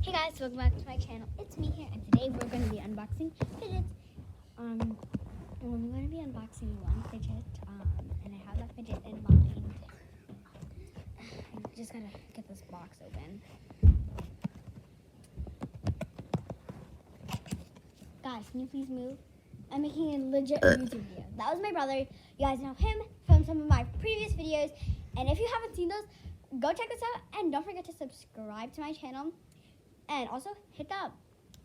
Hey guys, welcome back to my channel. It's me here, and today we're going to be unboxing fidgets. I'm going to be unboxing one fidget, and I have that fidget in mind. I just gotta get this box open. Guys, can you please move? I'm making a legit YouTube video. That was my brother. You guys know him from some of my previous videos, and if you haven't seen those, go check this out, and don't forget to subscribe to my channel. And also hit that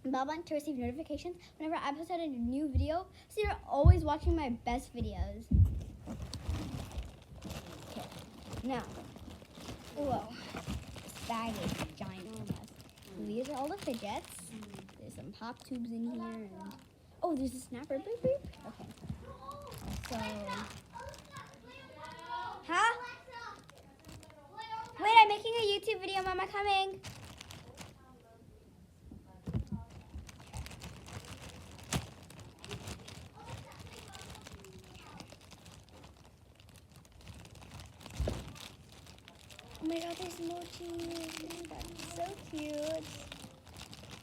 bell button to receive notifications whenever I post out a new video, so you're always watching my best videos. Okay, now, whoa, this bag is ginormous. So these are all the fidgets. There's some pop tubes in here, and oh, there's a snapper. Boop, boop. Okay, so, huh? Wait, I'm making a YouTube video. Mama coming. Oh my god, there's mochi. That's so cute.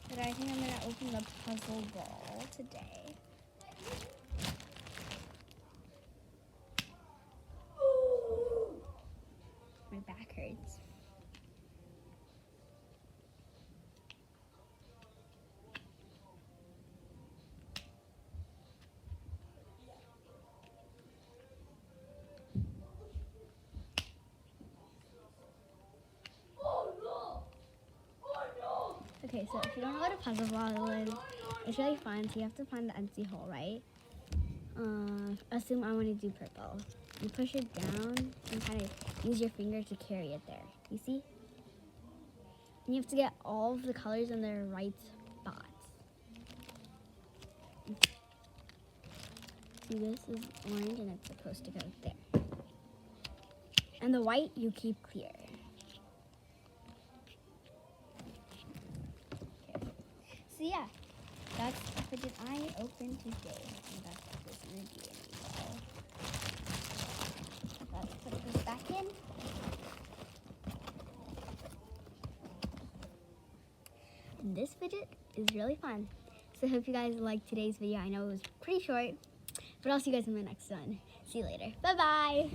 But I think I'm going to open the puzzle ball today. My back hurts. Okay, so if you don't know what a puzzle ball is, it's really fun. So you have to find the empty hole, right? Assume I want to do purple. You push it down and kind of use your finger to carry it there. You see? And you have to get all of the colors in their right spots. See, this is orange and it's supposed to go there. And the white you keep clear. So yeah, that's the fidget I opened today. And that's this Ruby ball. Let's put this back in. And this fidget is really fun. So I hope you guys liked today's video. I know it was pretty short, but I'll see you guys in the next one. See you later. Bye-bye.